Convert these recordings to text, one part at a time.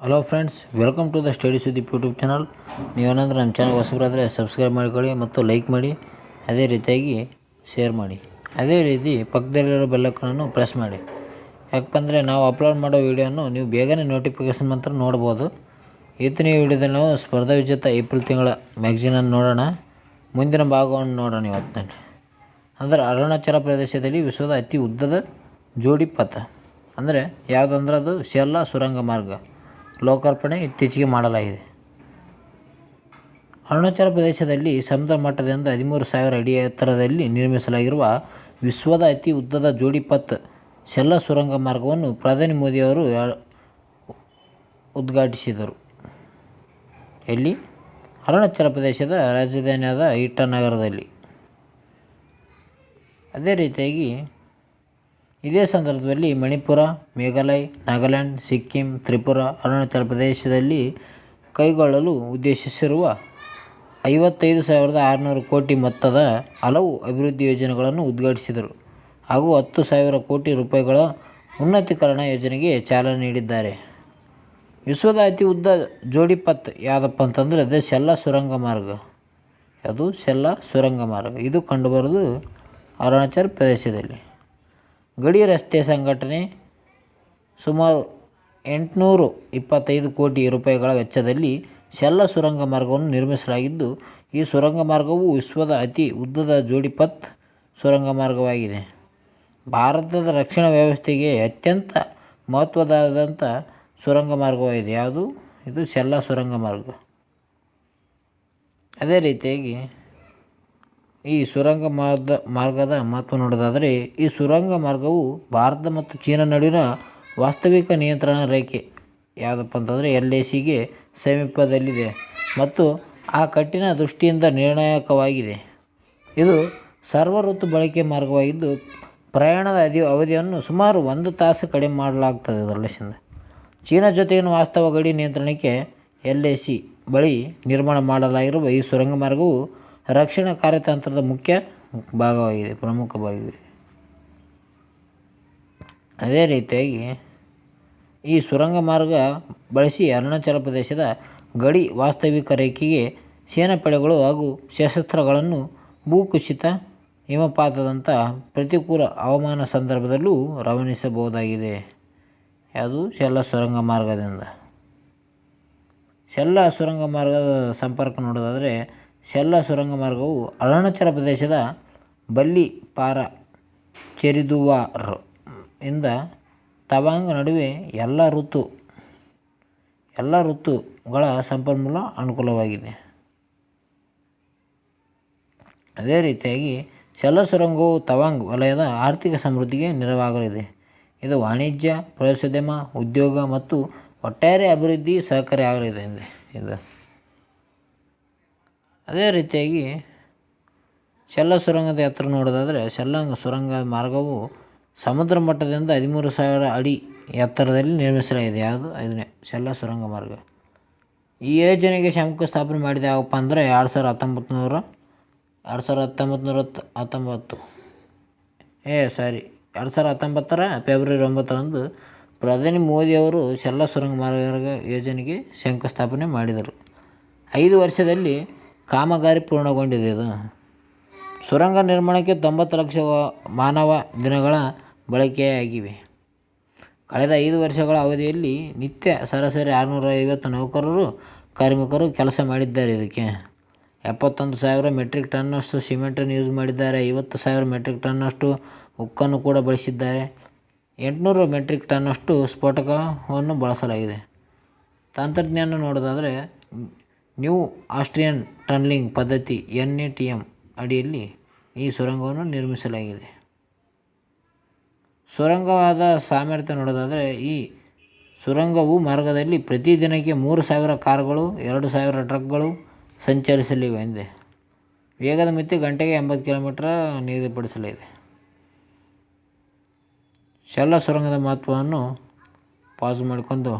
Hello friends, welcome to the study Sudeep YouTube channel. ನೀವೇನಾದರೂ ನಮ್ಮ channel ಹೊಸಬರಾದರೆ subscribe ಮಾಡಿಕೊಳ್ಳಿ ಮತ್ತು ಲೈಕ್ ಮಾಡಿ, ಅದೇ ರೀತಿಯಾಗಿ ಶೇರ್ ಮಾಡಿ, ಅದೇ ರೀತಿ ಪಕ್ಕದಲ್ಲಿರೋ ಬೆಲ್ಲೈಕನನ್ನು ಪ್ರೆಸ್ ಮಾಡಿ. ಯಾಕಂದರೆ ನಾವು ಅಪ್ಲೋಡ್ ಮಾಡೋ ವೀಡಿಯೋನು ನೀವು ಬೇಗನೆ ನೋಟಿಫಿಕೇಷನ್ ಮಾತ್ರ ನೋಡ್ಬೋದು. ಇವತ್ತಿನ ವೀಡಿಯೋದಲ್ಲಿ ನಾವು ಸ್ಪರ್ಧಾ ವಿಜೇತ ಏಪ್ರಿಲ್ ತಿಂಗಳ ಮ್ಯಾಗ್ಝಿನನ್ನು ನೋಡೋಣ. ಮುಂದಿನ ಭಾಗವನ್ನು ನೋಡೋಣ ಇವತ್ತಿನಲ್ಲಿ. ಅಂದರೆ ಅರುಣಾಚಲ ಪ್ರದೇಶದಲ್ಲಿ ವಿಶ್ವದ ಅತಿ ಉದ್ದದ ಜೋಡಿ ಪಥ ಅಂದರೆ ಯಾವುದಂದ್ರೆ ಅದು ಶೆಲ್ಲಾ ಸುರಂಗ ಮಾರ್ಗ ಲೋಕಾರ್ಪಣೆ ಇತ್ತೀಚೆಗೆ ಮಾಡಲಾಗಿದೆ. ಅರುಣಾಚಲ ಪ್ರದೇಶದಲ್ಲಿ ಸಮುದ್ರ ಮಟ್ಟದಿಂದ 13,000 ಅಡಿ ಎತ್ತರದಲ್ಲಿ ನಿರ್ಮಿಸಲಾಗಿರುವ ವಿಶ್ವದ ಅತಿ ಉದ್ದದ ಜೋಡಿ ಪಥ ಶೆಲ್ಲಾ ಸುರಂಗ ಮಾರ್ಗವನ್ನು ಪ್ರಧಾನಿ ಮೋದಿಯವರು ಉದ್ಘಾಟಿಸಿದರು. ಎಲ್ಲಿ? ಅರುಣಾಚಲ ಪ್ರದೇಶದ ರಾಜಧಾನಿಯಾದ ಇಟಾನಗರದಲ್ಲಿ. ಅದೇ ರೀತಿಯಾಗಿ ಇದೇ ಸಂದರ್ಭದಲ್ಲಿ ಮಣಿಪುರ, ಮೇಘಾಲಯ, ನಾಗಾಲ್ಯಾಂಡ್, ಸಿಕ್ಕಿಂ, ತ್ರಿಪುರ, ಅರುಣಾಚಲ ಪ್ರದೇಶದಲ್ಲಿ ಕೈಗೊಳ್ಳಲು ಉದ್ದೇಶಿಸಿರುವ 55,600 ಕೋಟಿ ಮೊತ್ತದ ಹಲವು ಅಭಿವೃದ್ಧಿ ಯೋಜನೆಗಳನ್ನು ಉದ್ಘಾಟಿಸಿದರು ಹಾಗೂ 10,000 ಕೋಟಿ ರೂಪಾಯಿಗಳ ಉನ್ನತೀಕರಣ ಯೋಜನೆಗೆ ಚಾಲನೆ ನೀಡಿದ್ದಾರೆ. ವಿಶ್ವದ ಅತಿ ಉದ್ದ ಜೋಡಿ ಪಥ ಯಾವುದಪ್ಪ ಅಂತಂದರೆ ಅದೇ ಶೆಲ್ಲಾ ಸುರಂಗ ಮಾರ್ಗ. ಅದು ಶೆಲ್ಲಾ ಸುರಂಗ ಮಾರ್ಗ. ಇದು ಕಂಡುಬರೋದು ಅರುಣಾಚಲ ಪ್ರದೇಶದಲ್ಲಿ. ಗಡಿ ರಸ್ತೆ ಸಂಘಟನೆ ಸುಮಾರು 825 ಕೋಟಿ ರೂಪಾಯಿಗಳ ವೆಚ್ಚದಲ್ಲಿ ಶೆಲ್ಲಾ ಸುರಂಗ ಮಾರ್ಗವನ್ನು ನಿರ್ಮಿಸಲಾಗಿದ್ದು, ಈ ಸುರಂಗ ಮಾರ್ಗವು ವಿಶ್ವದ ಅತಿ ಉದ್ದದ ಜೋಡಿ ಪಥ ಸುರಂಗ ಮಾರ್ಗವಾಗಿದೆ. ಭಾರತದ ರಕ್ಷಣಾ ವ್ಯವಸ್ಥೆಗೆ ಅತ್ಯಂತ ಮಹತ್ವದಾದಂಥ ಸುರಂಗ ಮಾರ್ಗವಾಗಿದೆ. ಯಾವುದು? ಇದು ಶೆಲ್ಲಾ ಸುರಂಗ ಮಾರ್ಗ. ಅದೇ ರೀತಿಯಾಗಿ ಈ ಸುರಂಗ ಮಾರ್ಗದ ಮಹತ್ವ ನೋಡೋದಾದರೆ, ಈ ಸುರಂಗ ಮಾರ್ಗವು ಭಾರತ ಮತ್ತು ಚೀನಾ ನಡುವಿನ ವಾಸ್ತವಿಕ ನಿಯಂತ್ರಣ ರೇಖೆ ಯಾವುದಪ್ಪ ಅಂತಂದರೆ LACಗೆ ಸಮೀಪದಲ್ಲಿದೆ ಮತ್ತು ಆ ಕಟ್ಟಿನ ದೃಷ್ಟಿಯಿಂದ ನಿರ್ಣಾಯಕವಾಗಿದೆ. ಇದು ಸರ್ವ ಋತು ಬಳಕೆ ಮಾರ್ಗವಾಗಿದ್ದು, ಪ್ರಯಾಣದ ಅವಧಿಯನ್ನು ಸುಮಾರು 1 ತಾಸು ಕಡಿಮೆ ಮಾಡಲಾಗ್ತದೆ. ಇದರಲ್ಲಿಂದ ಚೀನಾ ಜೊತೆಗಿನ ವಾಸ್ತವ ಗಡಿ ನಿಯಂತ್ರಣಕ್ಕೆ LAC ಬಳಿ ನಿರ್ಮಾಣ ಮಾಡಲಾಗಿರುವ ಈ ಸುರಂಗ ಮಾರ್ಗವು ರಕ್ಷಣಾ ಕಾರ್ಯತಂತ್ರದ ಮುಖ್ಯ ಭಾಗವಾಗಿದೆ, ಪ್ರಮುಖ ಭಾಗವಾಗಿದೆ. ಅದೇ ರೀತಿಯಾಗಿ ಈ ಸುರಂಗ ಮಾರ್ಗ ಬಳಸಿ ಅರುಣಾಚಲ ಪ್ರದೇಶದ ಗಡಿ ವಾಸ್ತವಿಕ ರೇಖೆಗೆ ಸೇನಾಪಡೆಗಳು ಹಾಗೂ ಶಸ್ತ್ರಾಸ್ತ್ರಗಳನ್ನು ಭೂಕುಸಿತ, ಹಿಮಪಾತದಂಥ ಪ್ರತಿಕೂಲ ಹವಾಮಾನ ಸಂದರ್ಭದಲ್ಲೂ ರವಾನಿಸಬಹುದಾಗಿದೆ. ಯಾವುದು? ಶೆಲ್ಲಾ ಸುರಂಗ ಮಾರ್ಗದಿಂದ. ಶೆಲ್ಲಾ ಸುರಂಗ ಮಾರ್ಗದ ಸಂಪರ್ಕ ನೋಡೋದಾದರೆ, ಶೆಲ್ಲಾ ಸುರಂಗ ಮಾರ್ಗವು ಅರುಣಾಚಲ ಪ್ರದೇಶದ ಬಲ್ಲಿಪಾರ ಚೆರಿದುವಾರ್ ಇಂದ ತವಾಂಗ್ ನಡುವೆ ಎಲ್ಲ ಋತುಗಳ ಸಂಪನ್ಮೂಲ ಅನುಕೂಲವಾಗಿದೆ. ಅದೇ ರೀತಿಯಾಗಿ ಶೆಲ್ಲಾ ಸುರಂಗವು ತವಾಂಗ್ ವಲಯದ ಆರ್ಥಿಕ ಸಮೃದ್ಧಿಗೆ ನೆರವಾಗಲಿದೆ. ಇದು ವಾಣಿಜ್ಯ, ಪ್ರವಾಸೋದ್ಯಮ, ಉದ್ಯೋಗ ಮತ್ತು ಒಟ್ಟಾರೆ ಅಭಿವೃದ್ಧಿ ಸಹಕಾರಿಯಾಗಲಿದೆ ಇದು. ಅದೇ ರೀತಿಯಾಗಿ ಶೆಲ್ಲಾ ಸುರಂಗದ ಎತ್ತರ ನೋಡೋದಾದರೆ, ಶೆಲ್ಲಾ ಸುರಂಗ ಮಾರ್ಗವು ಸಮುದ್ರ ಮಟ್ಟದಿಂದ 13,000 ಅಡಿ ಎತ್ತರದಲ್ಲಿ ನಿರ್ಮಿಸಲಾಗಿದೆ. ಯಾವುದು? ಇದನ್ನೇ ಶೆಲ್ಲಾ ಸುರಂಗ ಮಾರ್ಗ. ಈ ಯೋಜನೆಗೆ ಶಂಕುಸ್ಥಾಪನೆ ಮಾಡಿದ ಯಾವಪ್ಪ ಅಂದರೆ 2019ರ ಫೆಬ್ರವರಿ 9ರಂದು ಪ್ರಧಾನಿ ಮೋದಿಯವರು ಶೆಲ್ಲಾ ಸುರಂಗ ಮಾರ್ಗ ಯೋಜನೆಗೆ ಶಂಕುಸ್ಥಾಪನೆ ಮಾಡಿದರು. 5 ವರ್ಷದಲ್ಲಿ ಕಾಮಗಾರಿ ಪೂರ್ಣಗೊಂಡಿದೆ. ಇದು ಸುರಂಗ ನಿರ್ಮಾಣಕ್ಕೆ 90 ಲಕ್ಷ ಮಾನವ ದಿನಗಳ ಬಳಕೆಯಾಗಿವೆ. ಕಳೆದ 5 ವರ್ಷಗಳ ಅವಧಿಯಲ್ಲಿ ನಿತ್ಯ ಸರಾಸರಿ 650 ಕಾರ್ಮಿಕರು ಕೆಲಸ ಮಾಡಿದ್ದಾರೆ. ಇದಕ್ಕೆ 71,000 ಮೆಟ್ರಿಕ್ ಟನ್ನಷ್ಟು ಸಿಮೆಂಟನ್ನು ಯೂಸ್ ಮಾಡಿದ್ದಾರೆ. 50,000 ಮೆಟ್ರಿಕ್ ಟನ್ನಷ್ಟು ಉಕ್ಕನ್ನು ಕೂಡ ಬಳಸಿದ್ದಾರೆ. 800 ಮೆಟ್ರಿಕ್ ಟನ್ನಷ್ಟು ಸ್ಫೋಟಕವನ್ನು ಬಳಸಲಾಗಿದೆ. ತಂತ್ರಜ್ಞಾನ ನೋಡೋದಾದರೆ, ನ್ಯೂ ಆಸ್ಟ್ರಿಯನ್ ಟನಲಿಂಗ್ ಪದ್ಧತಿ NATM ಅಡಿಯಲ್ಲಿ ಈ ಸುರಂಗವನ್ನು ನಿರ್ಮಿಸಲಾಗಿದೆ. ಸುರಂಗವಾದ ಸಾಮರ್ಥ್ಯ ನೋಡೋದಾದರೆ, ಈ ಸುರಂಗವು ಮಾರ್ಗದಲ್ಲಿ ಪ್ರತಿ ದಿನಕ್ಕೆ 3,000 ಕಾರುಗಳು, 2,000 ಟ್ರಕ್ಗಳು ಸಂಚರಿಸಲಿವೆ ಎಂದೆ. ವೇಗದ ಮಿತಿ ಗಂಟೆಗೆ 80 ಕಿಲೋಮೀಟರ್ ನಿಗದಿಪಡಿಸಲಾಗಿದೆ. ಶೆಲ್ಲಾ ಸುರಂಗದ ಮಹತ್ವವನ್ನು ಪಾಸ್ ಮಾಡಿಕೊಂಡು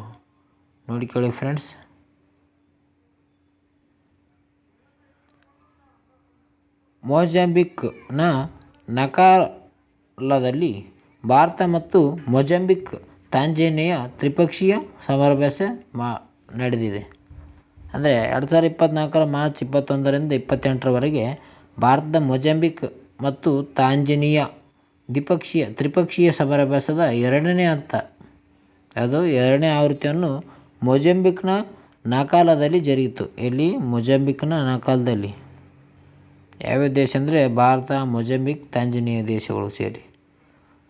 ನೋಡಿಕೊಳ್ಳಿ ಫ್ರೆಂಡ್ಸ್. ಮೊಜಾಂಬಿಕ್ನ ನಕಾಲದಲ್ಲಿ ಭಾರತ ಮತ್ತು ಮೊಜಾಂಬಿಕ್ ತಾಂಜೇನಿಯಾ ತ್ರಿಪಕ್ಷೀಯ ಸಮಾವೇಶ ನಡೆದಿದೆ. ಅಂದರೆ 2024 ಮಾರ್ಚ್ 21ರಿಂದ 28ರವರೆಗೆ ಭಾರತ, ಮೊಜಾಂಬಿಕ್ ಮತ್ತು ತಾಂಜೇನಿಯಾ ತ್ರಿಪಕ್ಷೀಯ ಸಮಾವೇಶದ ಎರಡನೇ ಹಂತ, ಅದು ಎರಡನೇ ಆವೃತ್ತಿಯನ್ನು ಮೊಜಾಂಬಿಕ್ನ ನಾಕಾಲಾದಲ್ಲಿ ಜರುಗಿತು. ಇಲ್ಲಿ ಮೊಜಾಂಬಿಕ್ನ ನಾಕಾಲಾದಲ್ಲಿ ಯಾವ್ಯಾವ ದೇಶ ಅಂದರೆ ಭಾರತ, ಮೊಜಾಂಬಿಕ್, ತಾಂಜೇನಿಯಾ ದೇಶಗಳು ಸೇರಿ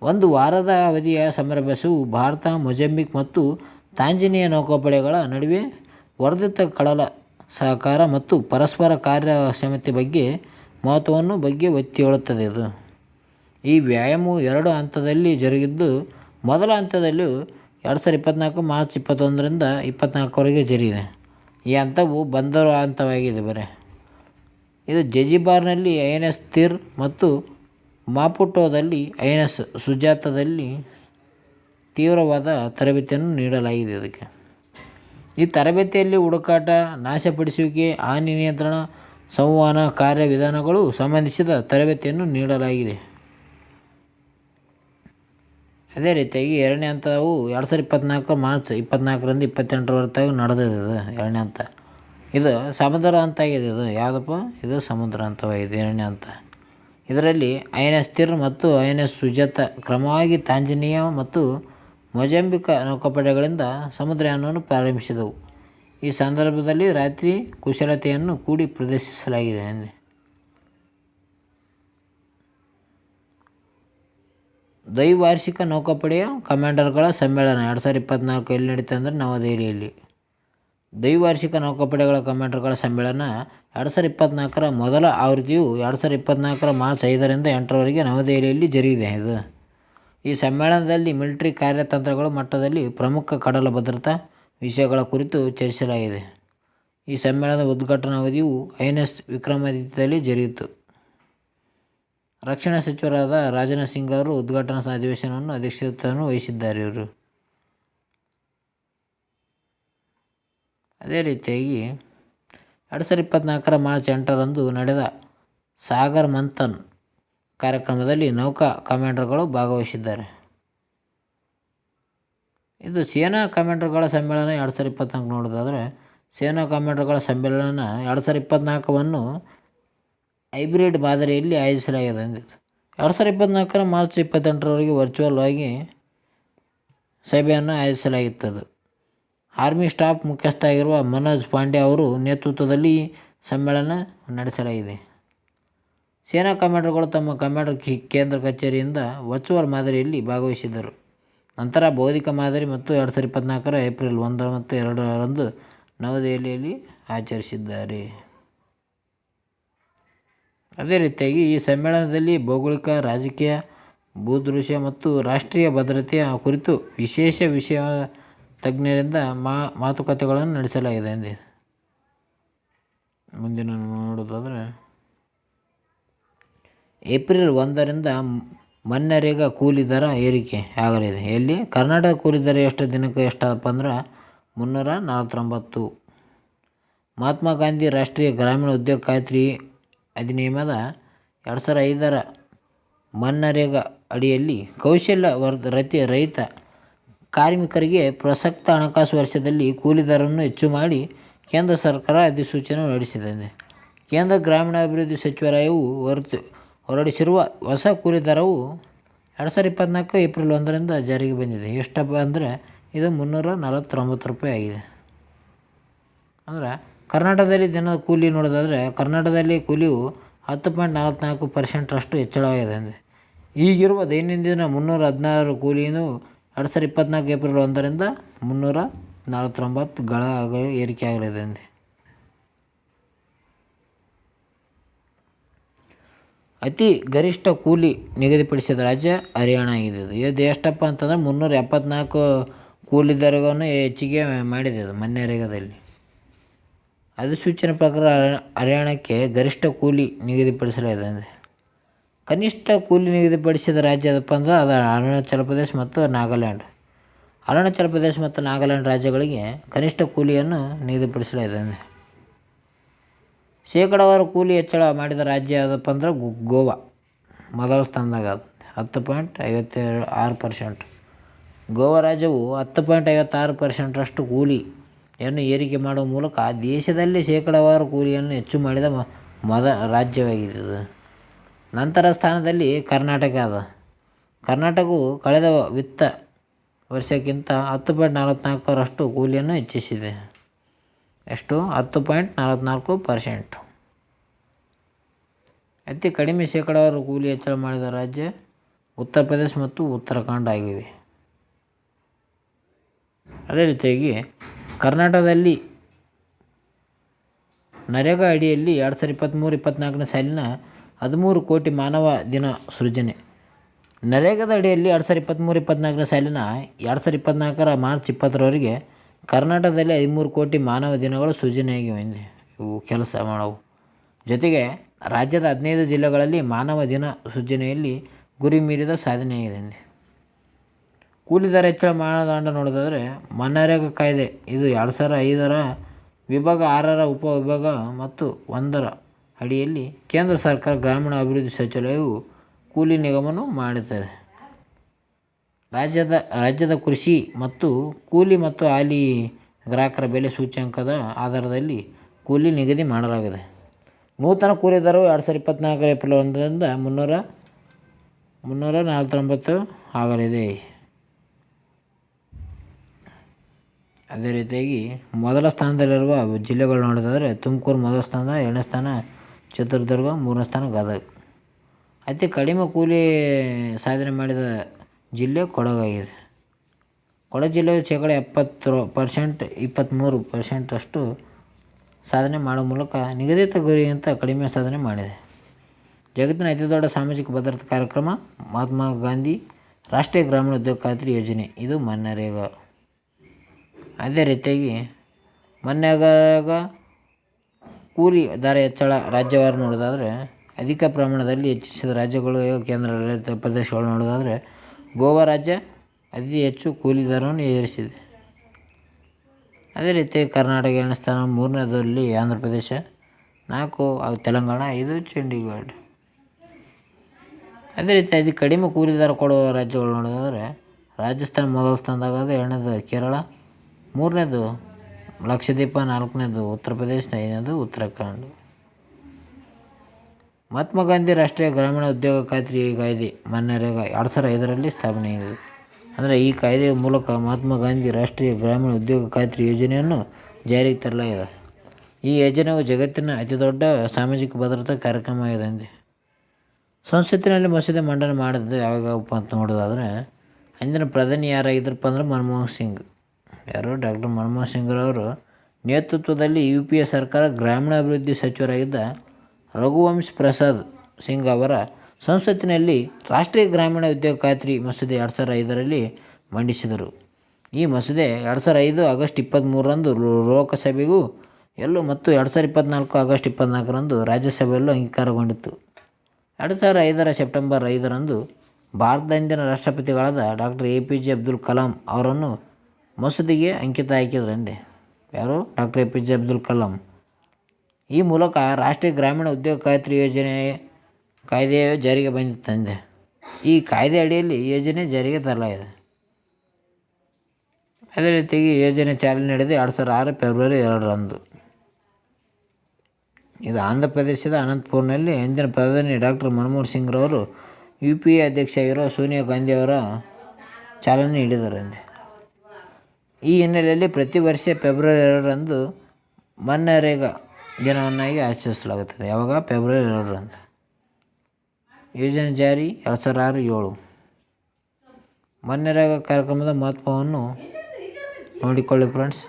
ಒಂದು ವಾರದ ಅವಧಿಯ ಸಮಾವೇಶವು ಭಾರತ, ಮೊಜಾಂಬಿಕ್ ಮತ್ತು ತಾಂಜೇನಿಯಾ ನೌಕಾಪಡೆಗಳ ನಡುವೆ ವರ್ಧಿತ ಕಡಲ ಸಹಕಾರ ಮತ್ತು ಪರಸ್ಪರ ಕಾರ್ಯಕ್ಷಮತೆ ಮಹತ್ವವನ್ನು ಬಗ್ಗೆ ಒತ್ತಿ ಹೇಳುತ್ತದೆ. ಈ ವ್ಯಾಯಾಮವು 2 ಹಂತದಲ್ಲಿ ಜರುಗಿದ್ದು, ಮೊದಲ ಹಂತದಲ್ಲಿ 2024 ಮಾರ್ಚ್ 21ರಿಂದ 24ರವರೆಗೆ ಜರುಗಿದೆ. ಈ ಹಂತವು ಬಂದರು ಹಂತವಾಗಿದೆ. ಇದು ಜಜಿಬಾರ್ನಲ್ಲಿ INS ತೀರ್ ಮತ್ತು ಮಾಪುಟೋದಲ್ಲಿ INS ಸುಜಾತಾದಲ್ಲಿ ತೀವ್ರವಾದ ತರಬೇತಿಯನ್ನು ನೀಡಲಾಗಿದೆ. ಈ ತರಬೇತಿಯಲ್ಲಿ ಹುಡುಕಾಟ, ನಾಶಪಡಿಸುವಿಕೆ, ಹಾನಿ ನಿಯಂತ್ರಣ, ಸಂವಹನ ಕಾರ್ಯವಿಧಾನಗಳು ಸಂಬಂಧಿಸಿದ ತರಬೇತಿಯನ್ನು ನೀಡಲಾಗಿದೆ. ಅದೇ ರೀತಿಯಾಗಿ ಎರಡನೇ ಹಂತವು 2024 ಮಾರ್ಚ್ 24ರಿಂದ 28ರವರೆಗೆ ನಡೆದಿದೆ. ಎರಡನೇ ಹಂತ ಇದು ಸಮುದ್ರ ಹಂತ ಆಗಿದೆ. ಯಾವುದಪ್ಪ ಇದು ಸಮುದ್ರ ಹಂತವಾಗಿದೆ ಎರಡನೇ ಹಂತ. ಇದರಲ್ಲಿ INS ತೀರ್ ಮತ್ತು INS ಸುಜಾತಾ ಕ್ರಮವಾಗಿ ತಾಂಜೇನಿಯಾ ಮತ್ತು ಮೊಜಾಂಬಿಕ್ ನೌಕಾಪಡೆಗಳಿಂದ ಸಮುದ್ರಯಾನವನ್ನು ಪ್ರಾರಂಭಿಸಿದವು. ಈ ಸಂದರ್ಭದಲ್ಲಿ ರಾತ್ರಿ ಕುಶಲತೆಯನ್ನು ಕೂಡಿ ಪ್ರದರ್ಶಿಸಲಾಗಿದೆ. ದ್ವೈವಾರ್ಷಿಕ ನೌಕಾಪಡೆಯ ಕಮಾಂಡರ್ಗಳ ಸಮ್ಮೇಳನ 2024 ಎಲ್ಲಿ ನಡೀತದೆ ಅಂದರೆ ನವದೆಹಲಿಯಲ್ಲಿ. ದ್ವೈವಾರ್ಷಿಕ ನೌಕಾಪಡೆಗಳ ಕಮಾಂಡರ್ಗಳ ಸಮ್ಮೇಳನ 2024ರ ಮೊದಲ ಆವೃತ್ತಿಯು 2024 ಮಾರ್ಚ್ 5ರಿಂದ 8ರವರೆಗೆ ನವದೆಹಲಿಯಲ್ಲಿ ಜರುಗಿದೆ. ಈ ಸಮ್ಮೇಳನದಲ್ಲಿ ಮಿಲಿಟರಿ ಕಾರ್ಯತಂತ್ರಗಳ ಮಟ್ಟದಲ್ಲಿ ಪ್ರಮುಖ ಕಡಲ ಭದ್ರತಾ ವಿಷಯಗಳ ಕುರಿತು ಚರ್ಚಿಸಲಾಗಿದೆ. ಈ ಸಮ್ಮೇಳನದ ಉದ್ಘಾಟನಾ ಅವಧಿಯು INS ವಿಕ್ರಮಾದಿತ್ಯದಲ್ಲಿ ಜರುಗಿತು. ರಕ್ಷಣಾ ಸಚಿವರಾದ ರಾಜನಾಥ್ ಸಿಂಗ್ ಅವರು ಉದ್ಘಾಟನಾ ಅಧಿವೇಶನವನ್ನು ಅಧ್ಯಕ್ಷತೆಯನ್ನು ವಹಿಸಿದ್ದಾರೆ. ಅದೇ ರೀತಿಯಾಗಿ 2024 ಮಾರ್ಚ್ 8ರಂದು ನಡೆದ ಸಾಗರ್ ಮಂಥನ್ ಕಾರ್ಯಕ್ರಮದಲ್ಲಿ ನೌಕಾ ಕಮಾಂಡರ್ಗಳು ಭಾಗವಹಿಸಿದ್ದಾರೆ. ಇದು ಸೇನಾ ಕಮಾಂಡರ್ಗಳ ಸಮ್ಮೇಳನ 2024 ನೋಡೋದಾದರೆ, ಸೇನಾ ಕಮಾಂಡರ್ಗಳ ಸಮ್ಮೇಳನ 2024ವನ್ನು ಹೈಬ್ರಿಡ್ ಮಾದರಿಯಲ್ಲಿ ಆಯೋಜಿಸಲಾಗಿದೆ. 2024 ಮಾರ್ಚ್ 28ರವರೆಗೆ ವರ್ಚುವಲ್ ಆಗಿ ಸಭೆಯನ್ನು ಆಯೋಜಿಸಲಾಗಿತ್ತು. ಆರ್ಮಿ ಸ್ಟಾಫ್ ಮುಖ್ಯಸ್ಥ ಆಗಿರುವ ಮನೋಜ್ ಪಾಂಡೆ ಅವರ ನೇತೃತ್ವದಲ್ಲಿ ಈ ಸಮ್ಮೇಳನ ನಡೆಸಲಾಗಿದೆ. ಸೇನಾ ಕಮಾಂಡರ್ಗಳು ತಮ್ಮ ಕಮಾಂಡರ್ ಕೇಂದ್ರ ಕಚೇರಿಯಿಂದ ವರ್ಚುವಲ್ ಮಾದರಿಯಲ್ಲಿ ಭಾಗವಹಿಸಿದರು. ನಂತರ ಭೌತಿಕ ಮಾದರಿ ಮತ್ತು 2024 ಏಪ್ರಿಲ್ 1 ಮತ್ತು 2ರಂದು ನವದೆಹಲಿಯಲ್ಲಿ ಆಚರಿಸಿದ್ದಾರೆ. ಅದೇ ರೀತಿಯಾಗಿ ಈ ಸಮ್ಮೇಳನದಲ್ಲಿ ಭೌಗೋಳಿಕ, ರಾಜಕೀಯ, ಭೂದೃಶ್ಯ ಮತ್ತು ರಾಷ್ಟ್ರೀಯ ಭದ್ರತೆಯ ಕುರಿತು ವಿಶೇಷ ವಿಷಯ ತಜ್ಞರಿಂದ ಮಾತುಕತೆಗಳನ್ನು ನಡೆಸಲಾಗಿದೆ. ಮುಂದಿನ ನೋಡೋದಾದರೆ, ಏಪ್ರಿಲ್ 1ರಿಂದ ಮನ್ರೇಗಾ ಕೂಲಿ ದರ ಏರಿಕೆ ಆಗಲಿದೆ. ಎಲ್ಲಿ ಕರ್ನಾಟಕ ಕೂಲಿ ದರ ಎಷ್ಟು ದಿನಕ್ಕೆ ಎಷ್ಟಪ್ಪ ಅಂದ್ರೆ 349. ಮಹಾತ್ಮ ಗಾಂಧಿ ರಾಷ್ಟ್ರೀಯ ಗ್ರಾಮೀಣ ಉದ್ಯೋಗ ಖಾತ್ರಿ ಅಧಿನಿಯಮದ 2005ರ ಮನ್ರೇಗಾ ಅಡಿಯಲ್ಲಿ ಕೌಶಲ್ಯ ರಹಿತ ಕಾರ್ಮಿಕರಿಗೆ ಪ್ರಸಕ್ತ ಹಣಕಾಸು ವರ್ಷದಲ್ಲಿ ಕೂಲಿ ದರವನ್ನು ಹೆಚ್ಚು ಮಾಡಿ ಕೇಂದ್ರ ಸರ್ಕಾರ ಅಧಿಸೂಚನೆ ಹೊರಡಿಸಿದೆ. ಕೇಂದ್ರ ಗ್ರಾಮೀಣಾಭಿವೃದ್ಧಿ ಸಚಿವಾಲಯವು ಹೊರಡಿಸಿರುವ ಹೊಸ ಕೂಲಿ ದರವು 2024 ಏಪ್ರಿಲ್ 1ರಿಂದ ಜಾರಿಗೆ ಬಂದಿದೆ. ಎಷ್ಟಪ್ಪ ಅಂದರೆ ಇದು 349 ರೂಪಾಯಿ ಆಗಿದೆ. ಅಂದರೆ ಕರ್ನಾಟಕದಲ್ಲಿ ದಿನದ ಕೂಲಿ ನೋಡೋದಾದರೆ, ಕರ್ನಾಟಕದಲ್ಲಿ ಕೂಲಿಯು 10.44% ಹೆಚ್ಚಳವಾಗಿದೆ. ಈಗಿರುವ ದೈನಂದಿನ 316 ಕೂಲಿಯು 2024 ಏಪ್ರಿಲ್ 1ರಿಂದ 349 ಏರಿಕೆ ಆಗಲಿದೆ. ಅತಿ ಗರಿಷ್ಠ ಕೂಲಿ ನಿಗದಿಪಡಿಸಿದ ರಾಜ್ಯ ಹರಿಯಾಣ ಆಗಿದೆ. ಇದು ಎಷ್ಟಪ್ಪ ಅಂತಂದರೆ 374 ಕೂಲಿ ದರವನ್ನು ಹೆಚ್ಚಿಗೆ ಮಾಡಿದೆ ಮನ್ರೇಗಾದಲ್ಲಿ. ಅಧಿಸೂಚನೆ ಪ್ರಕಾರ ಹರಿಯಾಣಕ್ಕೆ ಗರಿಷ್ಠ ಕೂಲಿ ನಿಗದಿಪಡಿಸಲಾಗಿದೆ. ಕನಿಷ್ಠ ಕೂಲಿ ನಿಗದಿಪಡಿಸಿದ ರಾಜ್ಯ ಯಾವುದಪ್ಪ ಅಂದರೆ ಅದು ಅರುಣಾಚಲ ಪ್ರದೇಶ ಮತ್ತು ನಾಗಾಲ್ಯಾಂಡ್. ಅರುಣಾಚಲ ಪ್ರದೇಶ ಮತ್ತು ನಾಗಾಲ್ಯಾಂಡ್ ರಾಜ್ಯಗಳಿಗೆ ಕನಿಷ್ಠ ಕೂಲಿಯನ್ನು ನಿಗದಿಪಡಿಸಲಾಗಿದೆ. ಶೇಕಡಾವಾರು ಕೂಲಿ ಹೆಚ್ಚಳ ಮಾಡಿದ ರಾಜ್ಯ ಯಾವುದಪ್ಪ ಅಂದ್ರೆ ಗೋವಾ ಮೊದಲ ಸ್ಥಾನದಾಗ 10.56%. ಗೋವಾ ರಾಜ್ಯವು 10.56% ಕೂಲಿಯನ್ನು ಏರಿಕೆ ಮಾಡುವ ಮೂಲಕ ದೇಶದಲ್ಲಿ ಶೇಕಡಾವಾರು ಕೂಲಿಯನ್ನು ಹೆಚ್ಚು ಮಾಡಿದ ರಾಜ್ಯವಾಗಿದೆ ಇದು. ನಂತರ ಸ್ಥಾನದಲ್ಲಿ ಕರ್ನಾಟಕ ಅದ. ಕರ್ನಾಟಕವು ಕಳೆದ ವಿತ್ತ ವರ್ಷಕ್ಕಿಂತ 10.44% ಕೂಲಿಯನ್ನು ಹೆಚ್ಚಿಸಿದೆ. ಎಷ್ಟು? 10.44%. ಅತಿ ಕಡಿಮೆ ಶೇಕಡಾವಾರು ಕೂಲಿ ಹೆಚ್ಚಳ ಮಾಡಿದ ರಾಜ್ಯ ಉತ್ತರ ಪ್ರದೇಶ ಮತ್ತು ಉತ್ತರಾಖಂಡ ಆಗಿವೆ. ಅದೇ ರೀತಿಯಾಗಿ ಕರ್ನಾಟಕದಲ್ಲಿ ನರೇಗಾ ಅಡಿಯಲ್ಲಿ 2023-24 ಸಾಲಿನ 13 ಕೋಟಿ ಮಾನವ ದಿನ ಸೃಜನೆ. ನರೇಗಾದ ಅಡಿಯಲ್ಲಿ 2023-24 ಸಾಲಿನ 2024 ಮಾರ್ಚ್ 20ರವರೆಗೆ ಕರ್ನಾಟಕದಲ್ಲಿ 13 ಕೋಟಿ ಮಾನವ ದಿನಗಳು ಸೃಜನೆಯಾಗಿವೆ. ಇವು ಕೆಲಸ ಮಾಡವು. ಜೊತೆಗೆ ರಾಜ್ಯದ 15 ಜಿಲ್ಲೆಗಳಲ್ಲಿ ಮಾನವ ದಿನ ಸೃಜನೆಯಲ್ಲಿ ಗುರಿ ಮೀರಿದ ಸಾಧನೆಯಾಗಿದೆ. ಕೂಲಿ ದರ ಹೆಚ್ಚಳ ಮಾನದಂಡ ನೋಡೋದಾದರೆ ಮನ್ರೇಗಾ ಕಾಯ್ದೆ ಇದು 2005ರ ವಿಭಾಗ 6ರ ಉಪವಿಭಾಗ ಮತ್ತು 1ರ ಅಡಿಯಲ್ಲಿ ಕೇಂದ್ರ ಸರ್ಕಾರ ಗ್ರಾಮೀಣ ಅಭಿವೃದ್ಧಿ ಸಚಿವಾಲಯವು ಕೂಲಿ ನಿಗಮವನ್ನು ಮಾಡುತ್ತದೆ. ರಾಜ್ಯದ ಕೃಷಿ ಮತ್ತು ಕೂಲಿ ಮತ್ತು ಹಾಲಿ ಗ್ರಾಹಕರ ಬೆಲೆ ಸೂಚ್ಯಂಕದ ಆಧಾರದಲ್ಲಿ ಕೂಲಿ ನಿಗದಿ ಮಾಡಲಾಗಿದೆ. ನೂತನ ಕೂಲಿ ದರವು 2024 ಏಪ್ರಿಲ್ 1ರಿಂದ $349 ಆಗಲಿದೆ. ಅದೇ ರೀತಿಯಾಗಿ ಮೊದಲ ಸ್ಥಾನದಲ್ಲಿರುವ ಜಿಲ್ಲೆಗಳು ನೋಡೋದಾದರೆ ತುಮಕೂರು ಮೊದಲ ಸ್ಥಾನ, 2ನೇ ಸ್ಥಾನ ಚಿತ್ರದುರ್ಗ, 3ನೇ ಸ್ಥಾನ ಗದಗ. ಅತಿ ಕಡಿಮೆ ಕೂಲಿ ಸಾಧನೆ ಮಾಡಿದ ಜಿಲ್ಲೆ ಕೊಡಗಾಗಿದೆ. ಕೊಡಗು ಜಿಲ್ಲೆಯು 70% 23% ಸಾಧನೆ ಮಾಡುವ ಮೂಲಕ ನಿಗದಿತ ಗುರಿಗಿಂತ ಕಡಿಮೆ ಸಾಧನೆ ಮಾಡಿದೆ. ಜಗತ್ತಿನ ಅತಿ ದೊಡ್ಡ ಸಾಮಾಜಿಕ ಭದ್ರತಾ ಕಾರ್ಯಕ್ರಮ ಮಹಾತ್ಮ ಗಾಂಧಿ ರಾಷ್ಟ್ರೀಯ ಗ್ರಾಮೀಣ ಉದ್ಯೋಗ ಖಾತ್ರಿ ಯೋಜನೆ ಇದು ಮನ್ರೇಗಾ. ಅದೇ ರೀತಿಯಾಗಿ ಮನ್ರೇಗಾ ಕೂಲಿ ದರ ಹೆಚ್ಚಳ ರಾಜ್ಯವಾರು ನೋಡೋದಾದರೆ ಅಧಿಕ ಪ್ರಮಾಣದಲ್ಲಿ ಹೆಚ್ಚಿಸಿದ ರಾಜ್ಯಗಳು ಕೇಂದ್ರಾಡಳಿತ ಪ್ರದೇಶಗಳು ನೋಡೋದಾದರೆ ಗೋವಾ ರಾಜ್ಯ ಅತಿ ಹೆಚ್ಚು ಕೂಲಿ ದರವನ್ನು ಏರಿಸಿದೆ. ಅದೇ ರೀತಿ ಕರ್ನಾಟಕ 2ನೇ ಸ್ಥಾನ, 3ನೇದಲ್ಲಿ ಆಂಧ್ರ ಪ್ರದೇಶ, 4 ತೆಲಂಗಾಣ, 5 ಚಂಡೀಗಢ. ಅದೇ ರೀತಿ ಅತಿ ಕಡಿಮೆ ಕೂಲಿ ದರ ಕೊಡುವ ರಾಜ್ಯಗಳು ನೋಡೋದಾದರೆ ರಾಜಸ್ಥಾನ ಮೊದಲ ಸ್ಥಾನದಾಗದ, 2ನೇದು ಕೇರಳ, 3ನೇದು ಲಕ್ಷದ್ವೀಪ, 4ನೇದು ಉತ್ತರ ಪ್ರದೇಶ, 5ನೇದು ಉತ್ತರಾಖಂಡ. ಮಹಾತ್ಮ ಗಾಂಧಿ ರಾಷ್ಟ್ರೀಯ ಗ್ರಾಮೀಣ ಉದ್ಯೋಗ ಖಾತ್ರಿ ಕಾಯ್ದೆ ಮನ್ರೇಗಾ 2005ರಲ್ಲಿ ಸ್ಥಾಪನೆಯಾಗಿದೆ. ಅಂದರೆ ಈ ಕಾಯ್ದೆಯ ಮೂಲಕ ಮಹಾತ್ಮ ಗಾಂಧಿ ರಾಷ್ಟ್ರೀಯ ಗ್ರಾಮೀಣ ಉದ್ಯೋಗ ಖಾತ್ರಿ ಯೋಜನೆಯನ್ನು ಜಾರಿಗೆ ತರಲಾಗಿದೆ. ಈ ಯೋಜನೆಯು ಜಗತ್ತಿನ ಅತಿದೊಡ್ಡ ಸಾಮಾಜಿಕ ಭದ್ರತಾ ಕಾರ್ಯಕ್ರಮವಾಗಿದೆ. ಸಂಸತ್ತಿನಲ್ಲಿ ಮಸೂದೆ ಮಂಡನೆ ಮಾಡಿದ್ದು ಯಾವಾಗಪ್ಪ ಅಂತ ನೋಡೋದಾದರೆ ಅಂದಿನ ಪ್ರಧಾನಿ ಯಾರಾಗಿದ್ದರಪ್ಪ ಅಂದರೆ ಮನಮೋಹನ್ ಸಿಂಗ್. ಯಾರು? ಡಾಕ್ಟರ್ ಮನಮೋಹನ್ ಸಿಂಗ್ರವರು ನೇತೃತ್ವದಲ್ಲಿ UPA ಸರ್ಕಾರ ಗ್ರಾಮೀಣಾಭಿವೃದ್ಧಿ ಸಚಿವರಾಗಿದ್ದ ರಘುವಂಶ್ ಪ್ರಸಾದ್ ಸಿಂಗ್ ಅವರ ಸಂಸತ್ತಿನಲ್ಲಿ ರಾಷ್ಟ್ರೀಯ ಗ್ರಾಮೀಣ ಉದ್ಯೋಗ ಖಾತ್ರಿ ಮಸೂದೆ 2005ರಲ್ಲಿ ಮಂಡಿಸಿದರು. ಈ ಮಸೂದೆ 2005 ಆಗಸ್ಟ್ 23ರಂದು ಲೋಕಸಭೆಗೂ ಮತ್ತು 2024 ಆಗಸ್ಟ್ 24ರಂದು ರಾಜ್ಯಸಭೆಯಲ್ಲೂ ಅಂಗೀಕಾರಗೊಂಡಿತು. 2005ರ ಸೆಪ್ಟೆಂಬರ್ 5ರಂದು ಭಾರತದ ಅಂದಿನ ರಾಷ್ಟ್ರಪತಿಗಳಾದ ಡಾಕ್ಟರ್ APJ ಅಬ್ದುಲ್ ಕಲಾಂ ಅವರನ್ನು ಮಸೂದೆಗೆ ಅಂಕಿತ ಹಾಕಿದರು. ಯಾರು? Doctor APJ Abdul Kalam. ಈ ಮೂಲಕ ರಾಷ್ಟ್ರೀಯ ಗ್ರಾಮೀಣ ಉದ್ಯೋಗ ಖಾತ್ರಿ ಕಾಯ್ದೆಯು ಜಾರಿಗೆ ಬಂದಿತ್ತು. ಈ ಕಾಯ್ದೆ ಅಡಿಯಲ್ಲಿ ಯೋಜನೆ ಜಾರಿಗೆ ತರಲಾಗಿದೆ. ಅದೇ ರೀತಿಯಾಗಿ ಯೋಜನೆ ಚಾಲನೆ ನೀಡಿದ 2006 ಫೆಬ್ರವರಿ 2ರಂದು. ಇದು ಆಂಧ್ರ ಪ್ರದೇಶದ ಅನಂತಪುರನಲ್ಲಿ ಅಂದಿನ ಪ್ರಧಾನಿ ಡಾಕ್ಟರ್ ಮನಮೋಹನ್ ಸಿಂಗ್ರವರು UPA ಅಧ್ಯಕ್ಷ ಆಗಿರುವ ಸೋನಿಯಾ ಗಾಂಧಿ ಅವರ ಚಾಲನೆ ನೀಡಿದರು. ಈ ಹಿನ್ನೆಲೆಯಲ್ಲಿ ಪ್ರತಿ ವರ್ಷ ಫೆಬ್ರವರಿ 2ರಂದು ಮನ್ರೇಗಾ ದಿನವನ್ನಾಗಿ ಆಚರಿಸಲಾಗುತ್ತದೆ. ಯಾವಾಗ? ಫೆಬ್ರವರಿ 2ರಂದು. ಯೋಜನೆ ಜಾರಿ 2006 7. ಮನ್ರೇಗಾ ಕಾರ್ಯಕ್ರಮದ ಮಹತ್ವವನ್ನು ನೋಡಿಕೊಳ್ಳಿ ಫ್ರೆಂಡ್ಸ್.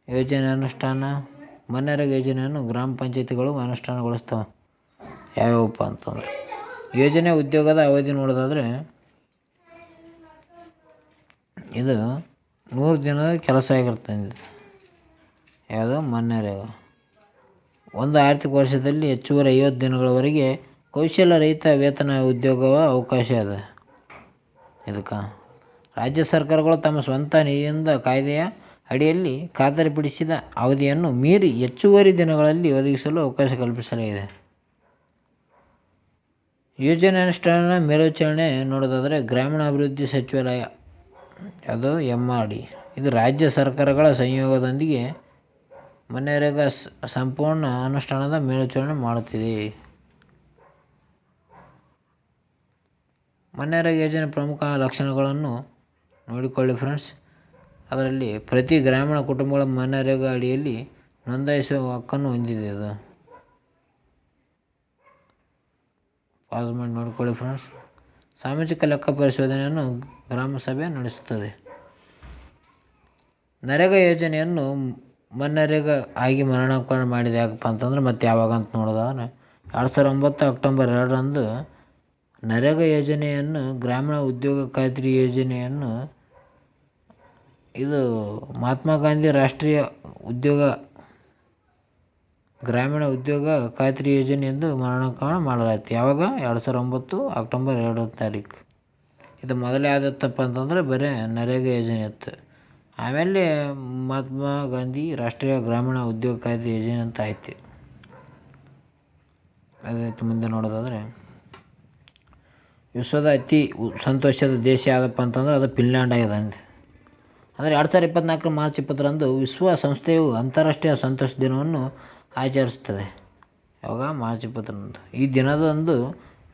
ಯೋಜನೆ ಅನುಷ್ಠಾನ. ಮನ್ರೇಗಾ ಯೋಜನೆಯನ್ನು ಗ್ರಾಮ ಪಂಚಾಯತಿಗಳು ಅನುಷ್ಠಾನಗೊಳಿಸ್ತವೆ. ಯಾವ್ಯಾವಪ್ಪ ಅಂತಂದ್ರೆ ಯೋಜನೆ ಉದ್ಯೋಗದ ಅವಧಿ ನೋಡೋದಾದರೆ ಇದು 100 ದಿನದ ಕೆಲಸ ಆಗಿರ್ತದೆ. ಯಾವುದು? ಮನ್ರೇಗಾ. ಒಂದು ಆರ್ಥಿಕ ವರ್ಷದಲ್ಲಿ ಹೆಚ್ಚುವರಿ 50 ದಿನಗಳವರೆಗೆ ಕೌಶಲ್ಯ ರಹಿತ ವೇತನ ಉದ್ಯೋಗ ಅವಕಾಶ ಇದೆ. ಇದಕ್ಕೆ ರಾಜ್ಯ ಸರ್ಕಾರಗಳು ತಮ್ಮ ಸ್ವಂತ ನಿಧಿಯಿಂದ ಕಾಯ್ದೆಯ ಅಡಿಯಲ್ಲಿ ಖಾತರಿಪಡಿಸಿದ ಅವಧಿಯನ್ನು ಮೀರಿ ಹೆಚ್ಚುವರಿ ದಿನಗಳಲ್ಲಿ ಒದಗಿಸಲು ಅವಕಾಶ ಕಲ್ಪಿಸಲಾಗಿದೆ. ಯೋಜನೆ ಅನುಷ್ಠಾನ ಮೇಲ್ವಿಚಾರಣೆ ನೋಡೋದಾದರೆ ಗ್ರಾಮೀಣಾಭಿವೃದ್ಧಿ ಸಚಿವಾಲಯ ಅದು MRD. ಇದು ರಾಜ್ಯ ಸರ್ಕಾರಗಳ ಸಂಯೋಗದೊಂದಿಗೆ ಮನ್ರೇಗಾ ಸಂಪೂರ್ಣ ಅನುಷ್ಠಾನದ ಮೇಲ್ವಿಚಾರಣೆ ಮಾಡುತ್ತಿದೆ. ಮನ್ರೇಗಾ ಯೋಜನೆ ಪ್ರಮುಖ ಲಕ್ಷಣಗಳನ್ನು ನೋಡಿಕೊಳ್ಳಿ ಫ್ರೆಂಡ್ಸ್. ಅದರಲ್ಲಿ ಪ್ರತಿ ಗ್ರಾಮೀಣ ಕುಟುಂಬಗಳ ಮನ್ರೇಗಾ ಅಡಿಯಲ್ಲಿ ನೋಂದಾಯಿಸುವ ಹಕ್ಕನ್ನು ಹೊಂದಿದೆ. ಅದು ಪಾಸ್ ಮಾಡಿ ನೋಡಿಕೊಳ್ಳಿ ಫ್ರೆಂಡ್ಸ್. ಸಾಮಾಜಿಕ ಲೆಕ್ಕ ಪರಿಶೋಧನೆಯನ್ನು ಗ್ರಾಮಸಭೆ ನಡೆಸುತ್ತದೆ. ನರೇಗಾ ಯೋಜನೆಯನ್ನು ಮನ್ರೇಗಾ ಆಗಿ ಮರಣಾಂಕನ ಮಾಡಿದೆ ಯಾಕಪ್ಪ ಅಂತಂದ್ರೆ ಮತ್ತೆ ಯಾವಾಗ ಅಂತ ನೋಡೋದಾದ್ರೆ 2009 ಅಕ್ಟೋಬರ್ 2ರಂದು ನರೇಗಾ ಯೋಜನೆಯನ್ನು ಗ್ರಾಮೀಣ ಉದ್ಯೋಗ ಖಾತ್ರಿ ಯೋಜನೆಯನ್ನು ಇದು ಮಹಾತ್ಮ ಗಾಂಧಿ ರಾಷ್ಟ್ರೀಯ ಗ್ರಾಮೀಣ ಉದ್ಯೋಗ ಖಾತ್ರಿ ಯೋಜನೆ ಎಂದು ಮರಣಾಂಕನ ಮಾಡಲಾಯಿತು. ಯಾವಾಗ 2009 ಅಕ್ಟೋಬರ್ 2 ತಾರೀಕು. ಇದು ಮೊದಲೇ ಆದತ್ತಪ್ಪ ಅಂತಂದರೆ ಬರೀ ನರೇಗಾ ಯೋಜನೆ ಇತ್ತು. ಆಮೇಲೆ ಮಹಾತ್ಮ ಗಾಂಧಿ ರಾಷ್ಟ್ರೀಯ ಗ್ರಾಮೀಣ ಉದ್ಯೋಗ ಖಾತ್ರಿ ಯೋಜನೆ ಅಂತ ಆಯ್ತು. ಅದಾಯ್ತು. ಮುಂದೆ ನೋಡೋದಾದರೆ ವಿಶ್ವದ ಅತಿ ಸಂತೋಷದ ದೇಶ ಯಾವುದಪ್ಪ ಅಂತಂದ್ರೆ ಅದು ಫಿನ್ಲ್ಯಾಂಡ್ ಆಗಿದೆ. ಅಂದರೆ 2024 ಮಾರ್ಚ್ 20ರಂದು ವಿಶ್ವಸಂಸ್ಥೆಯು ಅಂತಾರಾಷ್ಟ್ರೀಯ ಸಂತೋಷ ದಿನವನ್ನು ಆಚರಿಸುತ್ತದೆ. ಯಾವಾಗ ಮಾರ್ಚ್ 20ರಂದು. ಈ ದಿನದಂದು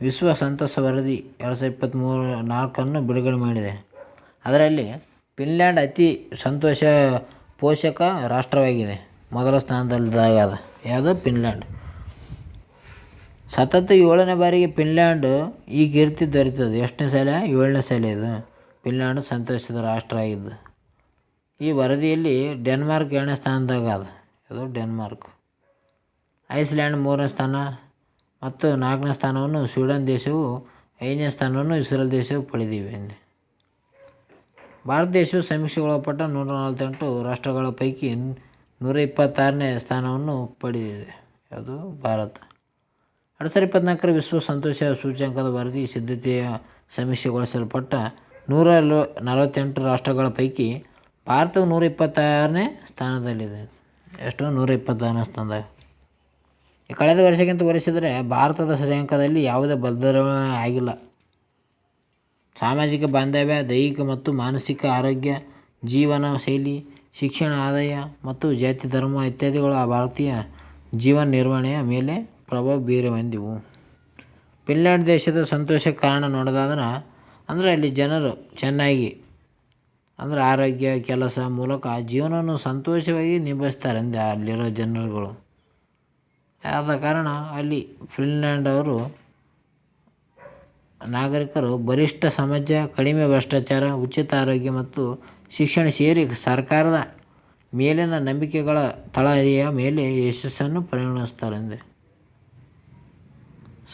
ವಿಶ್ವ ಸಂತೋಷ ವರದಿ 2024 ಬಿಡುಗಡೆ ಮಾಡಿದೆ. ಅದರಲ್ಲಿ ಫಿನ್ಲ್ಯಾಂಡ್ ಅತಿ ಸಂತೋಷ ಪೋಷಕ ರಾಷ್ಟ್ರವಾಗಿದೆ. ಮೊದಲ ಸ್ಥಾನದಲ್ಲಿದ್ದಾಗ ಯಾವುದು ಫಿನ್ಲ್ಯಾಂಡ್. ಸತತ 7ನೇ ಬಾರಿಗೆ ಫಿನ್ಲ್ಯಾಂಡ್ ಈ ಕೀರ್ತಿ ದೊರೆತದೆ. ಎಷ್ಟನೇ ಸಲ? 7ನೇ ಸಲ ಇದು ಫಿನ್ಲ್ಯಾಂಡ್ ಸಂತೋಷದ ರಾಷ್ಟ್ರ ಆಗಿದ್ದು. ಈ ವರದಿಯಲ್ಲಿ ಡೆನ್ಮಾರ್ಕ್ 2ನೇ ಸ್ಥಾನದಾಗ ಅದು ಡೆನ್ಮಾರ್ಕ್. ಐಸ್ಲ್ಯಾಂಡ್ 3ನೇ ಸ್ಥಾನ ಮತ್ತು 4ನೇ ಸ್ಥಾನವನ್ನು ಸ್ವೀಡನ್ ದೇಶವು, 5ನೇ ಸ್ಥಾನವನ್ನು ಇಸ್ರೇಲ್ ದೇಶವು ಪಡೆದಿವೆ. ಭಾರತ ದೇಶವು ಸಮೀಕ್ಷೆಗೊಳಪಟ್ಟ 148 ರಾಷ್ಟ್ರಗಳ ಪೈಕಿ 126ನೇ ಸ್ಥಾನವನ್ನು ಪಡೆದಿದೆ. ಅದು ಭಾರತ. 2024 ವಿಶ್ವ ಸಂತೋಷ ಸೂಚ್ಯಂಕದ ವರದಿ ಸಿದ್ಧತೆಯ ಸಮೀಕ್ಷೆಗೊಳಿಸಲ್ಪಟ್ಟ 148 ರಾಷ್ಟ್ರಗಳ ಪೈಕಿ ಭಾರತವು 126ನೇ ಸ್ಥಾನದಲ್ಲಿದೆ. ಎಷ್ಟು? 126ನೇ ಸ್ಥಾನದಾಗ. ಕಳೆದ ವರ್ಷಕ್ಕಿಂತ ಹೋಲಿಸಿದರೆ ಭಾರತದ ಶ್ರೇಯಾಂಕದಲ್ಲಿ ಯಾವುದೇ ಬದಲಾವಣೆ ಆಗಿಲ್ಲ. ಸಾಮಾಜಿಕ ಬಾಂಧವ್ಯ, ದೈಹಿಕ ಮತ್ತು ಮಾನಸಿಕ ಆರೋಗ್ಯ, ಜೀವನ ಶೈಲಿ, ಶಿಕ್ಷಣ, ಆದಾಯ ಮತ್ತು ಜಾತಿ, ಧರ್ಮ ಇತ್ಯಾದಿಗಳು ಭಾರತೀಯ ಜೀವನ ನಿರ್ವಹಣೆಯ ಮೇಲೆ ಪ್ರಭಾವ ಬೀರವೆಂದಿವು. ಫಿನ್ಲ್ಯಾಂಡ್ ದೇಶದ ಸಂತೋಷಕ್ಕೆ ಕಾರಣ ನೋಡೋದಾದ್ರೆ ಅಂದರೆ ಅಲ್ಲಿ ಜನರು ಚೆನ್ನಾಗಿ ಅಂದರೆ ಆರೋಗ್ಯ, ಕೆಲಸ ಮೂಲಕ ಜೀವನವನ್ನು ಸಂತೋಷವಾಗಿ ನಿಭಾಯಿಸ್ತಾರೆ ಅಲ್ಲಿರೋ ಜನರುಗಳು. ಆದ ಕಾರಣ ಅಲ್ಲಿ ಫಿನ್ಲ್ಯಾಂಡ್ ಅವರು ನಾಗರಿಕರು ಬಲಿಷ್ಠ ಸಮಾಜ, ಕಡಿಮೆ ಭ್ರಷ್ಟಾಚಾರ, ಉಚಿತ ಆರೋಗ್ಯ ಮತ್ತು ಶಿಕ್ಷಣ ಸೇರಿ ಸರ್ಕಾರದ ಮೇಲಿನ ನಂಬಿಕೆಗಳ ತಳಹದಿಯ ಮೇಲೆ ಯಶಸ್ಸನ್ನು ಪರಿಗಣಿಸ್ತಾರೆ.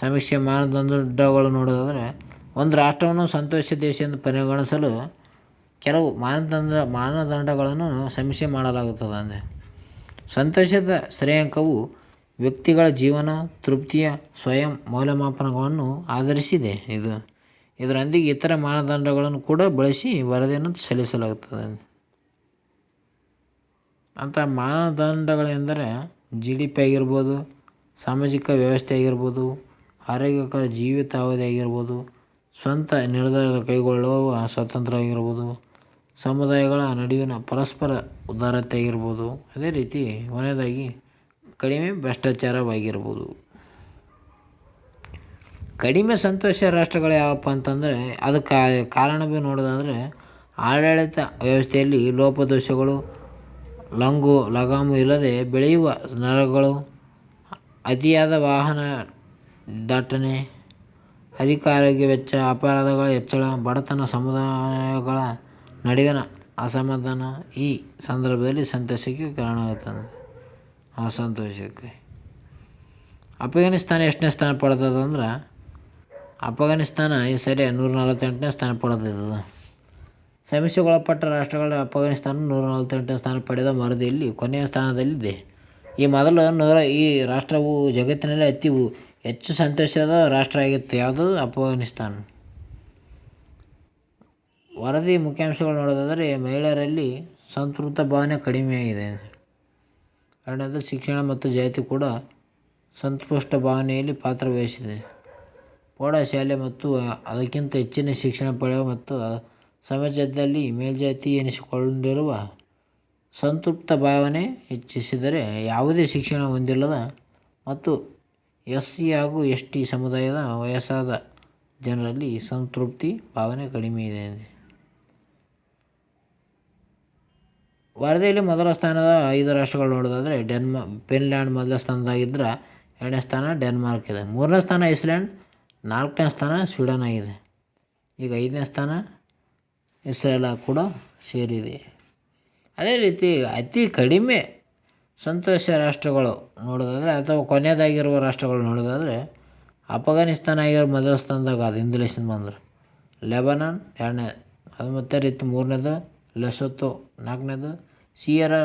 ಸಮೀಕ್ಷೆ ಮಾನದಂಡಗಳು ನೋಡೋದಾದರೆ ಒಂದು ರಾಷ್ಟ್ರವನ್ನು ಸಂತೋಷ ದೇಶ ಎಂದು ಪರಿಗಣಿಸಲು ಕೆಲವು ಮಾನದಂಡಗಳನ್ನು ಸಮೀಕ್ಷೆ ಮಾಡಲಾಗುತ್ತದೆ. ಸಂತೋಷದ ಶ್ರೇಯಾಂಕವು ವ್ಯಕ್ತಿಗಳ ಜೀವನ ತೃಪ್ತಿಯ ಸ್ವಯಂ ಮೌಲ್ಯಮಾಪನಗಳನ್ನು ಆಧರಿಸಿದೆ. ಇದರೊಂದಿಗೆ ಇತರ ಮಾನದಂಡಗಳನ್ನು ಕೂಡ ಬಳಸಿ ವರದಿಯನ್ನು ಸಲ್ಲಿಸಲಾಗುತ್ತದೆ. ಅಂಥ ಮಾನದಂಡಗಳೆಂದರೆ GDP ಆಗಿರ್ಬೋದು, ಸಾಮಾಜಿಕ ವ್ಯವಸ್ಥೆ ಆಗಿರ್ಬೋದು, ಆರೋಗ್ಯಕರ ಜೀವಿತಾವಧಿ ಆಗಿರ್ಬೋದು, ಸ್ವಂತ ನಿರ್ಧಾರ ಕೈಗೊಳ್ಳುವ ಸ್ವಾತಂತ್ರ್ಯ ಆಗಿರ್ಬೋದು, ಸಮುದಾಯಗಳ ನಡುವಿನ ಪರಸ್ಪರ ಉದಾರತೆ ಆಗಿರ್ಬೋದು, ಅದೇ ರೀತಿ ಕೊನೆಯದಾಗಿ ಕಡಿಮೆ ಭ್ರಷ್ಟಾಚಾರವಾಗಿರ್ಬೋದು. ಕಡಿಮೆ ಸಂತೋಷ ರಾಷ್ಟ್ರಗಳು ಯಾವಪ್ಪ ಅಂತಂದರೆ ಅದಕ್ಕೆ ಕಾರಣ ನೋಡೋದಾದರೆ ಆಡಳಿತ ವ್ಯವಸ್ಥೆಯಲ್ಲಿ ಲೋಪದೋಷಗಳು, ಲಗಾಮು ಇಲ್ಲದೆ ಬೆಳೆಯುವ ನಗರಗಳು, ಅತಿಯಾದ ವಾಹನ ದಟ್ಟಣೆ, ಅಧಿಕ ಆರೋಗ್ಯ ವೆಚ್ಚ, ಅಪರಾಧಗಳ ಹೆಚ್ಚಳ, ಬಡತನ, ಸಮುದಾಯಗಳ ನಡುವಿನ ಅಸಮಾಧಾನ ಈ ಸಂದರ್ಭದಲ್ಲಿ ಸಂತೋಷಕ್ಕೆ ಕಾರಣವಾಗುತ್ತದೆ. ಅಸಂತೋಷಕ್ಕೆ ಅಫ್ಘಾನಿಸ್ತಾನ ಎಷ್ಟನೇ ಸ್ಥಾನ ಪಡೆದದಂದ್ರೆ ಅಫ್ಘಾನಿಸ್ತಾನ ಈ ಸರಿ 148ನೇ ಸ್ಥಾನ ಪಡೆದಿದೆ. ಸಮೀಕ್ಷೆಗೊಳಪಟ್ಟ ರಾಷ್ಟ್ರಗಳ ಅಫ್ಘಾನಿಸ್ತಾನ 148ನೇ ಸ್ಥಾನ ಪಡೆದ ವರದಿಯಲ್ಲಿ ಕೊನೆಯ ಸ್ಥಾನದಲ್ಲಿದೆ. ಈ ರಾಷ್ಟ್ರವು ಜಗತ್ತಿನಲ್ಲಿ ಅತಿ ಹೆಚ್ಚು ಸಂತೋಷದ ರಾಷ್ಟ್ರ ಆಗಿತ್ತು. ಯಾವುದು? ಅಫ್ಘಾನಿಸ್ತಾನ. ವರದಿ ಮುಖ್ಯಾಂಶಗಳು ನೋಡೋದಾದರೆ ಮಹಿಳೆಯರಲ್ಲಿ ಸಂತೃಪ್ತ ಭಾವನೆ ಕಡಿಮೆಯಾಗಿದೆ. ಎರಡನೇದು ಶಿಕ್ಷಣ ಮತ್ತು ಜಾತಿ ಕೂಡ ಸಂತುಷ್ಟ ಭಾವನೆಯಲ್ಲಿ ಪಾತ್ರವಹಿಸಿದೆ. ಪ್ರೌಢಶಾಲೆ ಮತ್ತು ಅದಕ್ಕಿಂತ ಹೆಚ್ಚಿನ ಶಿಕ್ಷಣ ಪಡೆಯುವ ಮತ್ತು ಸಮಾಜದಲ್ಲಿ ಮೇಲ್ಜಾತಿ ಎನಿಸಿಕೊಂಡಿರುವ ಸಂತೃಪ್ತ ಭಾವನೆ ಹೆಚ್ಚಿಸಿದರೆ ಯಾವುದೇ ಶಿಕ್ಷಣ ಹೊಂದಿಲ್ಲದ ಮತ್ತು SC ಹಾಗೂ ST ಸಮುದಾಯದ ವಯಸ್ಸಾದ ಜನರಲ್ಲಿ ಸಂತೃಪ್ತಿ ಭಾವನೆ ಕಡಿಮೆ ಇದೆ. ವರದಿಯಲ್ಲಿ ಮೊದಲ ಸ್ಥಾನದ 5 ರಾಷ್ಟ್ರಗಳು ನೋಡೋದಾದರೆ ಫಿನ್ಲ್ಯಾಂಡ್ ಮೊದಲ ಸ್ಥಾನದಾಗಿದ್ದರೆ 2ನೇ ಸ್ಥಾನ ಡೆನ್ಮಾರ್ಕ್ ಇದೆ. 3ನೇ ಸ್ಥಾನ ಐಸ್ಲ್ಯಾಂಡ್, 4ನೇ ಸ್ಥಾನ ಸ್ವೀಡನ್ ಆಗಿದೆ. ಈಗ 5ನೇ ಸ್ಥಾನ ಇಸ್ರೇಲ್ ಕೂಡ ಸೇರಿದೆ. ಅದೇ ರೀತಿ ಅತಿ ಕಡಿಮೆ ಸಂತೋಷ ರಾಷ್ಟ್ರಗಳು ನೋಡೋದಾದರೆ ಅಥವಾ ಕೊನೆಯದಾಗಿರುವ ರಾಷ್ಟ್ರಗಳು ನೋಡೋದಾದರೆ ಅಫ್ಘಾನಿಸ್ತಾನ ಆಗಿರೋ ಮೊದಲ ಸ್ಥಾನದಾಗ ಅದು ಹಿಂದುಳಿಸಿದ ಬಂದ್ರೆ, ಲೆಬನಾನ್ 2ನೇ, ಅದು ಮತ್ತೆ ರೀತಿ 3ನೇದು ಲೆಸೊಥೊ, 4ನೇದು ಸಿಯೆರಾ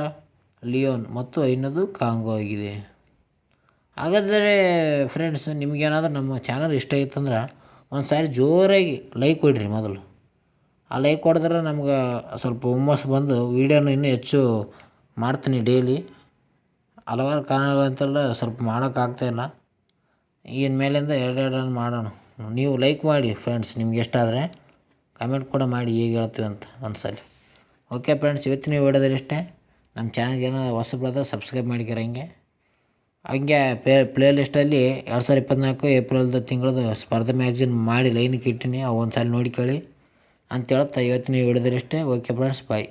ಲಿಯೋನ್ ಮತ್ತು 5ನೇದು ಕಾಂಗೋ ಆಗಿದೆ. ಹಾಗಾದರೆ ಫ್ರೆಂಡ್ಸ್, ನಿಮಗೇನಾದ್ರೂ ನಮ್ಮ ಚಾನಲ್ ಇಷ್ಟ ಆಯ್ತಂದ್ರೆ ಒಂದು ಸಾರಿ ಜೋರಾಗಿ ಲೈಕ್ ಕೊಡಿರಿ. ಮೊದಲು ಆ ಲೈಕ್ ಹೊಡೆದ್ರೆ ನಮ್ಗೆ ಸ್ವಲ್ಪ ಹುಮ್ಮಸ್ಸು ಬಂದು ವೀಡಿಯೋನ ಇನ್ನೂ ಹೆಚ್ಚು ಮಾಡ್ತೀನಿ. ಡೈಲಿ ಹಲವಾರು ಕಾರಣಗಳಂತೆಲ್ಲ ಸ್ವಲ್ಪ ಮಾಡೋಕ್ಕಾಗ್ತಾಯಿಲ್ಲ. ಇನ್ನು ಮೇಲಿಂದ ಎರಡೆರಡು ಮಾಡೋಣ. ನೀವು ಲೈಕ್ ಮಾಡಿ ಫ್ರೆಂಡ್ಸ್, ನಿಮ್ಗೆ ಇಷ್ಟ ಆದರೆ ಕಮೆಂಟ್ ಕೂಡ ಮಾಡಿ ಹೇಗೆ ಹೇಳ್ತೀವಿ ಅಂತ ಒಂದು ಸಲ. ಓಕೆ ಫ್ರೆಂಡ್ಸ್, ಇವತ್ತಿನ ವಿಡಿಯೋದಲ್ಲಿ ಇಷ್ಟೇ. ನಮ್ಮ ಚಾನಲ್ಗೆ ಏನಾದ್ರು ಹೊಸಬ್ರಾದ್ರೆ ಸಬ್ಸ್ಕ್ರೈಬ್ ಮಾಡಿக்கிறಂಗೆ. ಹಂಗೆ ಪ್ಲೇ ಲಿಸ್ಟಲ್ಲಿ 2024 ಏಪ್ರಿಲ್ದ ತಿಂಗಳದ್ದು ಸ್ಪರ್ಧೆ ಮ್ಯಾಗ್ಝಿನ್ ಮಾಡಿ ಲೈನಿಗೆ ಇಟ್ಟಿನಿ, ಅವು ಒಂದು ಸಲ ನೋಡ್ಕೊಳ್ಳಿ ಅಂತ ಹೇಳ್ತಾ ಇವತ್ತಿನ ವಿಡಿಯೋದಲ್ಲಿ ಇಷ್ಟೇ. ಓಕೆ ಫ್ರೆಂಡ್ಸ್, ಬಾಯ್.